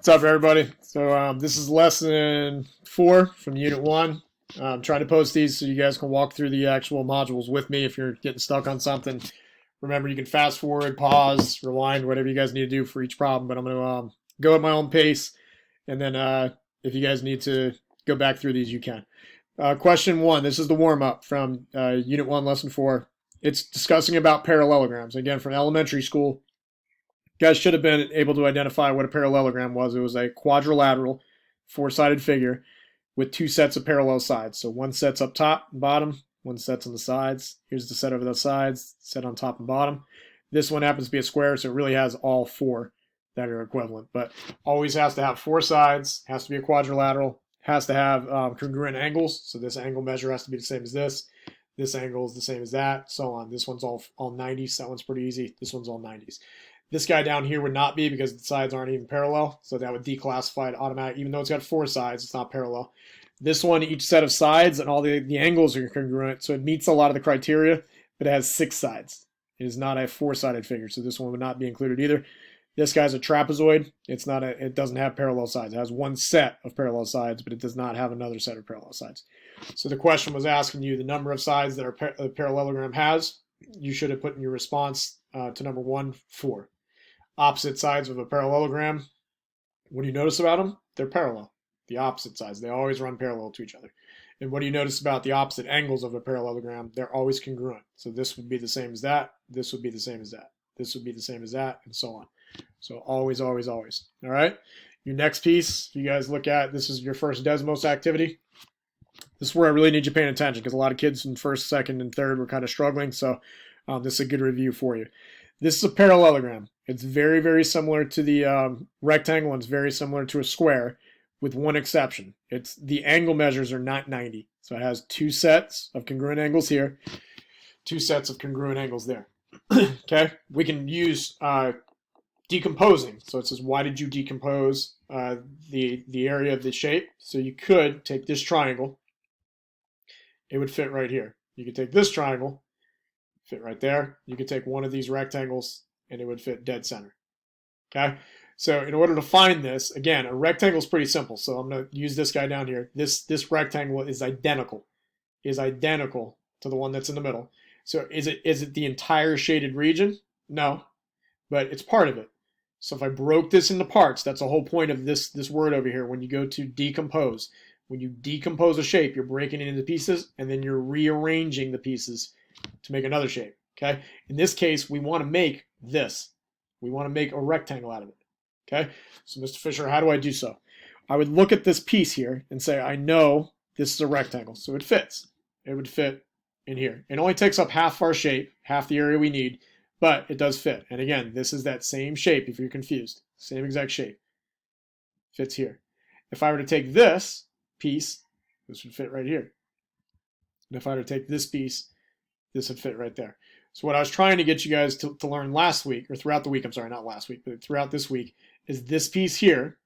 What's up, everybody? So this is lesson 4 from Unit 1. I'm trying to post these so you guys can walk through the actual modules with me if you're getting stuck on something. Remember, you can fast forward, pause, rewind, whatever you guys need to do for each problem, but I'm going to go at my own pace, and then if you guys need to go back through these, you can. Question 1, this is the warm-up from Unit 1, Lesson 4. It's discussing about parallelograms. Again, from elementary school, you guys should have been able to identify what a parallelogram was. It was a quadrilateral, four-sided figure with two sets of parallel sides. So one set's up top and bottom, one set's on the sides. Here's the set over the sides, set on top and bottom. This one happens to be a square, so it really has all four that are equivalent. But always has to have four sides, has to be a quadrilateral, has to have congruent angles. So this angle measure has to be the same as this. This angle is the same as that, so on. This one's all 90s. That one's pretty easy. This one's all 90s. This guy down here would not be because the sides aren't even parallel, so that would declassify it automatically. Even though it's got four sides, it's not parallel. This one, each set of sides and all the angles are congruent, so it meets a lot of the criteria, but it has six sides. It is not a four-sided figure, so this one would not be included either. This guy's a trapezoid. It doesn't have parallel sides. It has one set of parallel sides, but it does not have another set of parallel sides. So the question was asking you the number of sides that a parallelogram has. You should have put in your response to number 1, 4. Opposite sides of a parallelogram, what do you notice about them? They're parallel. The opposite sides, they always run parallel to each other. And what do you notice about the opposite angles of a parallelogram? They're always congruent. So this would be the same as that, this would be the same as that, this would be the same as that, and so on. So always, always, always. All right? Your next piece, you guys look at, this is your first Desmos activity. This is where I really need you paying attention because a lot of kids in first, second, and third were kind of struggling. So this is a good review for you. This is a parallelogram. It's very, very similar to the rectangle, and it's very similar to a square with one exception. It's the angle measures are not 90. So it has two sets of congruent angles here, two sets of congruent angles there. Okay? We can use decomposing. So it says, why did you decompose the area of the shape? So you could take this triangle. It would fit right here. You could take this triangle, fit right there. You could take one of these rectangles, and it would fit dead center. Okay? So in order to find this, again, a rectangle is pretty simple. So I'm going to use this guy down here. This rectangle is identical to the one that's in the middle. So is it the entire shaded region? No, but it's part of it. So if I broke this into parts, that's the whole point of this word over here. When you go to decompose, when you decompose a shape, you're breaking it into pieces, and then you're rearranging the pieces to make another shape. Okay? In this case, we want to make this. We want to make a rectangle out of it. Okay? So Mr. Fisher, how do I do so? I would look at this piece here and say, I know this is a rectangle, so it fits. It would fit in here. It only takes up half our shape, half the area we need, but it does fit. And again, this is that same shape if you're confused. Same exact shape. Fits here. If I were to take this piece, this would fit right here. And if I were to take this piece, this would fit right there. So what I was trying to get you guys to learn last week, or throughout the week, I'm sorry, not last week, but throughout this week, is this piece here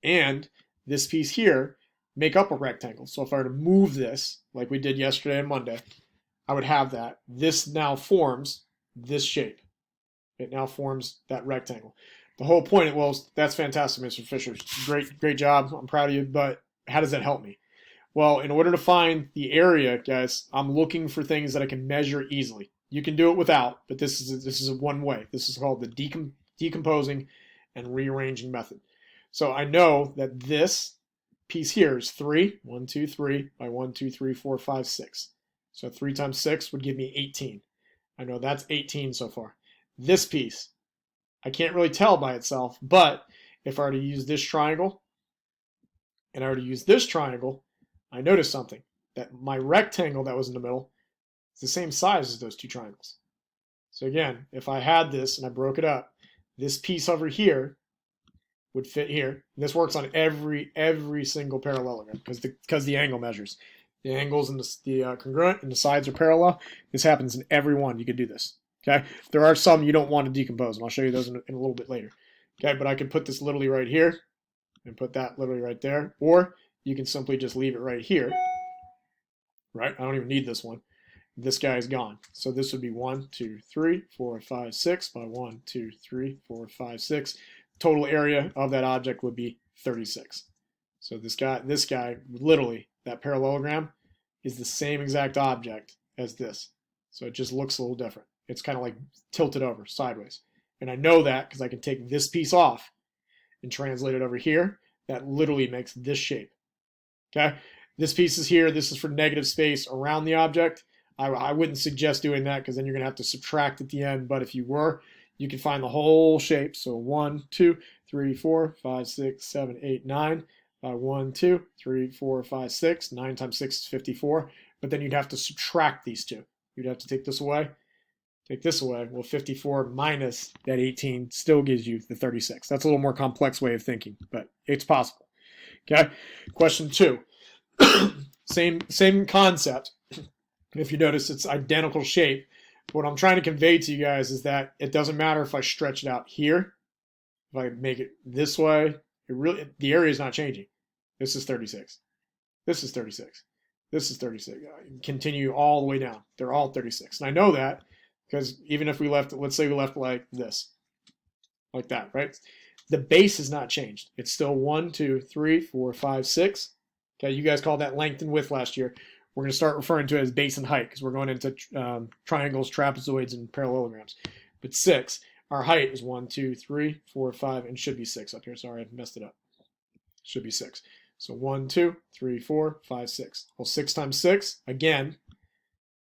and this piece here make up a rectangle. So if I were to move this, like we did yesterday and Monday, I would have that. This now forms this shape. It now forms that rectangle. The whole point, well, that's fantastic, Mr. Fisher. Great job. I'm proud of you, but how does that help me? Well, in order to find the area, guys, I'm looking for things that I can measure easily. You can do it without, but this is a one way. This is called the decomposing and rearranging method. So I know that this piece here is 3, 1, 2, 3 by 1, 2, 3, 4, 5, 6. So 3 times 6 would give me 18. I know that's 18 so far. This piece, I can't really tell by itself, but if I were to use this triangle and I were to use this triangle, I noticed something, that my rectangle that was in the middle is the same size as those two triangles. So again, if I had this and I broke it up, this piece over here would fit here. And this works on every single parallelogram because the angle measures. The angles and the congruent and the sides are parallel. This happens in every one. You could do this. Okay. There are some you don't want to decompose, and I'll show you those in a little bit later. Okay, but I can put this literally right here and put that literally right there, or you can simply just leave it right here. Right? I don't even need this one. This guy is gone. So this would be 1, 2, 3, 4, 5, 6 by 1, 2, 3, 4, 5, 6. total area of that object would be 36. So this guy, literally, that parallelogram is the same exact object as this. So it just looks a little different. It's kind of like tilted over sideways. And I know that because I can take this piece off and translate it over here. That literally makes this shape. Okay? This piece is here. This is for negative space around the object. I wouldn't suggest doing that because then you're going to have to subtract at the end. But if you were, you can find the whole shape. So 1, 2, 3, 4, 5, 6, 7, 8, 9. 1, 2, 3, 4, 5, 6. 9 times 6 is 54. But then you'd have to subtract these two. You'd have to take this away. Take this away. Well, 54 minus that 18 still gives you the 36. That's a little more complex way of thinking, but it's possible. Okay. Question 2. Same concept. If you notice, it's identical shape. What I'm trying to convey to you guys is that it doesn't matter if I stretch it out here, if I make it this way, the area is not changing. This is 36. This is 36. This is 36. Continue all the way down. They're all 36. And I know that because even if we left, let's say we left like this, like that, right? The base has not changed. It's still 1, 2, 3, 4, 5, 6. Okay, you guys called that length and width last year. We're going to start referring to it as base and height because we're going into triangles, trapezoids, and parallelograms. But 6, our height is 1, 2, 3, 4, 5, and should be 6 up here. Sorry, I messed it up. Should be 6. So 1, 2, 3, 4, 5, 6. Well, 6 times 6, again,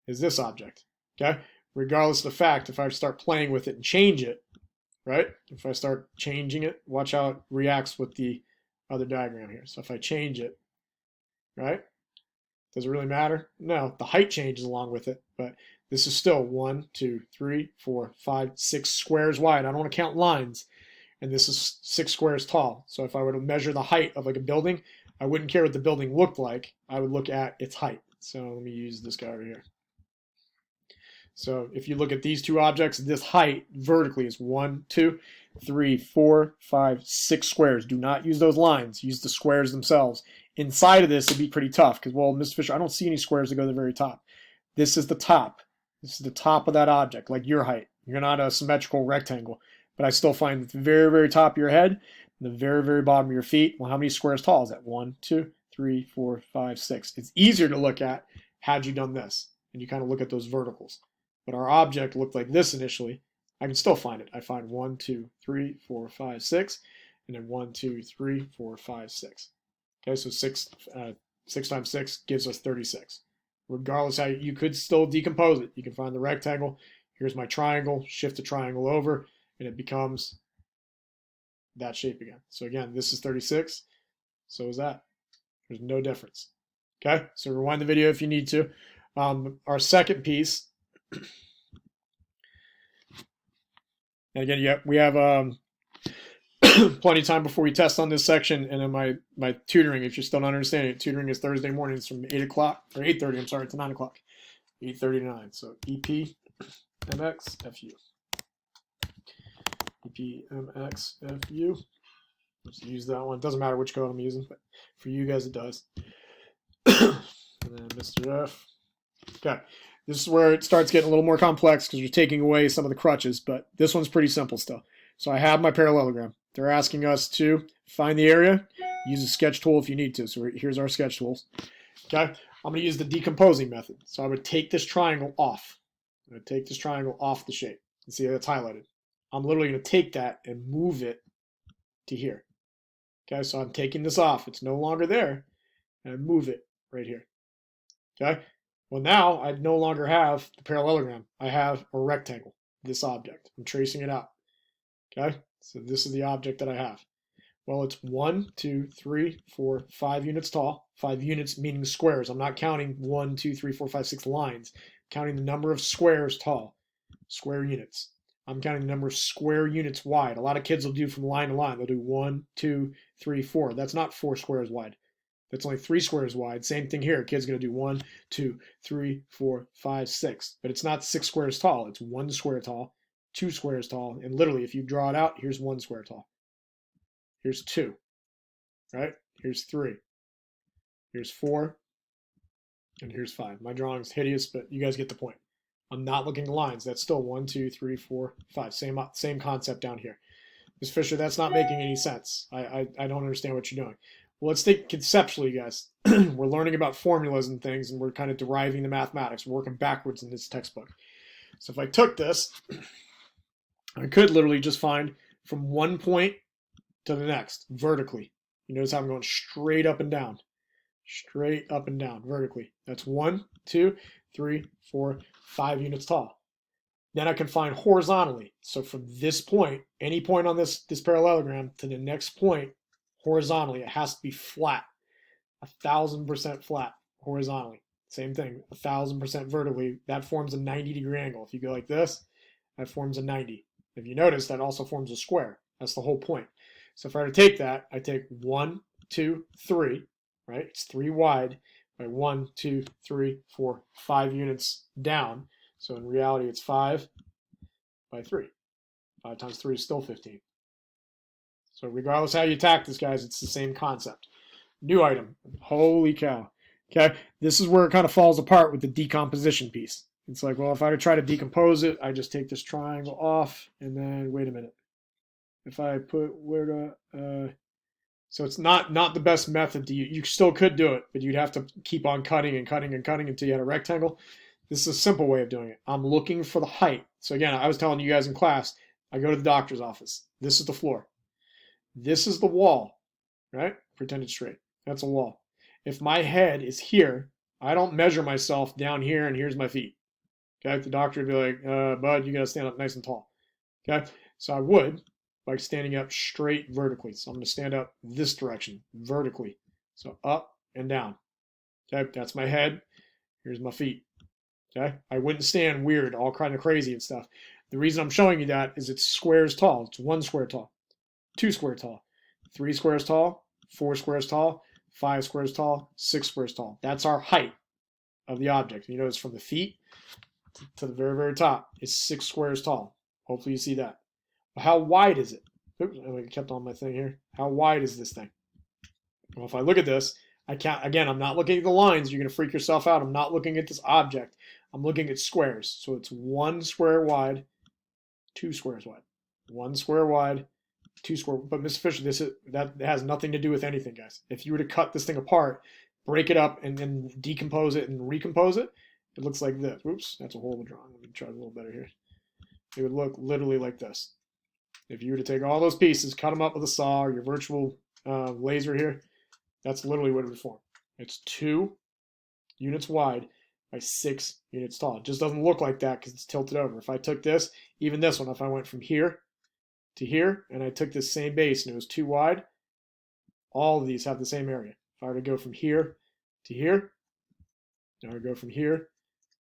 is this object. Okay? Regardless of the fact, if I start playing with it and change it, right? If I start changing it, watch how it reacts with the other diagram here. So if I change it, right? Does it really matter? No, the height changes along with it, but this is still 1, 2, 3, 4, 5, 6 squares wide. I don't want to count lines. And this is 6 squares tall. So if I were to measure the height of like a building, I wouldn't care what the building looked like. I would look at its height. So let me use this guy over here. So if you look at these two objects, this height vertically is 1, 2, 3, 4, 5, 6 squares. Do not use those lines. Use the squares themselves. Inside of this, it'd be pretty tough because, well, Mr. Fisher, I don't see any squares that go to the very top. This is the top. This is the top of that object, like your height. You're not a symmetrical rectangle. But I still find at the very, very top of your head, and the very, very bottom of your feet, well, how many squares tall is that? 1, 2, 3, 4, 5, 6. It's easier to look at had you done this. And you kind of look at those verticals. But our object looked like this initially. I can still find it. I find 1, 2, 3, 4, 5, 6. And then 1, 2, 3, 4, 5, 6. Okay, so 6 times 6 gives us 36. Regardless how you could still decompose it. You can find the rectangle. Here's my triangle. Shift the triangle over. And it becomes that shape again. So again, this is 36. So is that. There's no difference. Okay, so rewind the video if you need to. Our second piece. And again, yeah, we have plenty of time before we test on this section. And then my tutoring, if you're still not understanding it, tutoring is Thursday mornings from 8 o'clock, or 8:30, I'm sorry, to 9 o'clock. 8:30 to 9. So EPMXFU. EPMXFU. Just use that one. It doesn't matter which code I'm using, but for you guys it does. And then Mr. F. Okay. This is where it starts getting a little more complex because you're taking away some of the crutches, but this one's pretty simple still. So I have my parallelogram. They're asking us to find the area. Use a sketch tool if you need to. So here's our sketch tools. Okay. I'm going to use the decomposing method. So I would take this triangle off. I'm going to take this triangle off the shape. And see that's highlighted. I'm literally going to take that and move it to here. Okay, so I'm taking this off. It's no longer there. And I move it right here. Okay, well now I no longer have the parallelogram. I have a rectangle, this object. I'm tracing it out. Okay, so this is the object that I have. Well, it's 1, 2, 3, 4, 5 units tall. 5 units meaning squares. I'm not counting 1, 2, 3, 4, 5, 6 lines. I'm counting the number of squares tall. Square units. I'm counting the number of square units wide. A lot of kids will do from line to line. They'll do 1, 2, 3, 4. That's not 4 squares wide. That's only 3 squares wide. Same thing here. A kid's going to do 1, 2, 3, 4, 5, 6. But it's not 6 squares tall. It's 1 square tall, 2 squares tall. And literally, if you draw it out, here's 1 square tall. Here's 2. Right? Here's 3. Here's 4. And here's 5. My drawing's hideous, but you guys get the point. I'm not looking at lines. That's still 1, 2, 3, 4, 5. Same concept down here. Ms. Fisher, that's not making any sense. I don't understand what you're doing. Well, let's think conceptually, guys. We're learning about formulas and things, and we're kind of deriving the mathematics. We're working backwards in this textbook. So if I took this, I could literally just find from one point to the next vertically. You notice how I'm going straight up and down. Straight up and down vertically. That's 1, 2, 3, 4, 5 units tall. Then I can find horizontally. So from this point, any point on this parallelogram to the next point horizontally, it has to be flat. 1,000% flat horizontally. Same thing, 1,000% vertically. That forms a 90-degree angle. If you go like this, that forms a 90. If you notice, that also forms a square. That's the whole point. So if I were to take that, I take 1, 2, 3, right? It's 3 wide by 1, 2, 3, 4, 5 units down. So in reality, it's 5 by 3. 5 times 3 is still 15. So regardless how you attack this, guys, it's the same concept. New item. Holy cow. Okay, this is where it kind of falls apart with the decomposition piece. It's like, well, if I were to try to decompose it, I just take this triangle off, and then, wait a minute. If I put so it's not the best method to use. You still could do it, but you'd have to keep on cutting and cutting and cutting until you had a rectangle. This is a simple way of doing it. I'm looking for the height. So again, I was telling you guys in class, I go to the doctor's office. This is the floor. This is the wall, right? Pretend it's straight. That's a wall. If my head is here, I don't measure myself down here and here's my feet. Okay, the doctor would be like, bud, you gotta stand up nice and tall. Okay, so I would by standing up straight vertically. So I'm gonna stand up this direction, vertically. So up and down. Okay, that's my head. Here's my feet. Okay, I wouldn't stand weird, all kind of crazy and stuff. The reason I'm showing you that is it's squares tall. It's 1 square tall, 2 square tall, 3 squares tall, 4 squares tall, 5 squares tall, 6 squares tall. That's our height of the object. You notice from the feet to the very, very top is 6 squares tall. Hopefully you see that. But how wide is it? Oops, I kept on my thing here. How wide is this thing? Well, if I look at this, I can't, again, I'm not looking at the lines. You're going to freak yourself out. I'm not looking at this object. I'm looking at squares. So it's 1 square wide, 2 squares wide. 1 square wide, 2 square. But Mr. Fisher, that has nothing to do with anything, guys. If you were to cut this thing apart, break it up, and then decompose it and recompose it, it looks like this. Oops, that's a horrible drawing. Let me try a little better here. It would look literally like this. If you were to take all those pieces, cut them up with a saw or your virtual laser here, that's literally what it would form. It's 2 units wide by 6 units tall. It just doesn't look like that because it's tilted over. If I took this, even this one, if I went from here to here, and I took this same base and it was 2 wide, all of these have the same area. If I were to go from here to here, I would go from here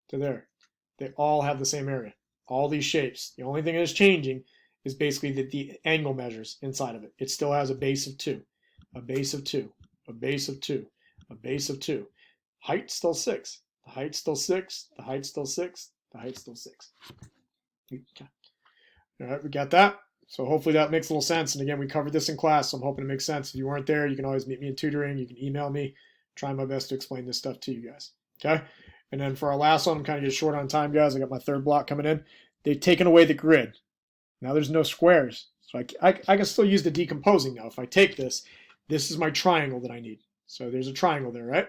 to there. They all have the same area. All these shapes. The only thing that is changing is basically the angle measures inside of it. It still has a base of 2, a base of 2, a base of 2, a base of 2. Height still 6. The height's still 6. The height's still 6. The height's still 6. Okay. All right, we got that. So hopefully that makes a little sense. And again, we covered this in class, so I'm hoping it makes sense. If you weren't there, you can always meet me in tutoring. You can email me. Try my best to explain this stuff to you guys. Okay? And then for our last one, I'm kind of getting short on time, guys. I got my third block coming in. They've taken away the grid. Now there's no squares. So I can still use the decomposing now. If I take this, this is my triangle that I need. So there's a triangle there, right?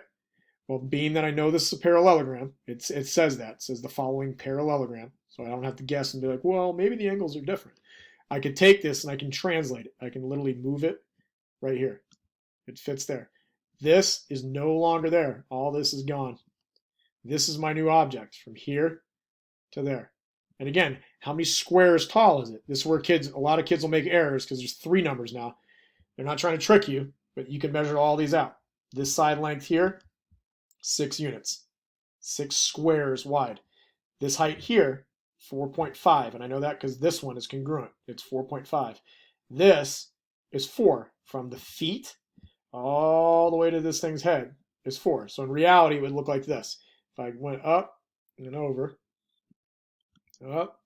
Well, being that I know this is a parallelogram, it says that. It says the following parallelogram. So I don't have to guess and be like, well, maybe the angles are different. I could take this and I can translate it. I can literally move it right here. It fits there. This is no longer there. All this is gone. This is my new object from here to there. And again, how many squares tall is it? This is where a lot of kids will make errors because there's 3 numbers now. They're not trying to trick you, but you can measure all these out. This side length here, 6 units, 6 squares wide. This height here, 4.5, and I know that because this one is congruent. It's 4.5. This is 4 from the feet all the way to this thing's head is 4. So in reality, it would look like this. If I went up and over, up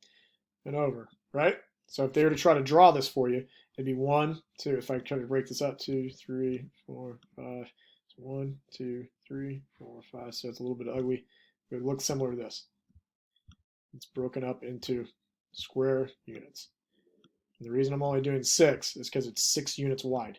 and over, right? So if they were to try to draw this for you, it'd be 1, 2. If I try to break this up, 2, 3, 4, 5. So 1, 2, 3, 4, 5. So it's a little bit ugly. It would look similar to this. It's broken up into square units. And the reason I'm only doing 6 is because it's 6 units wide.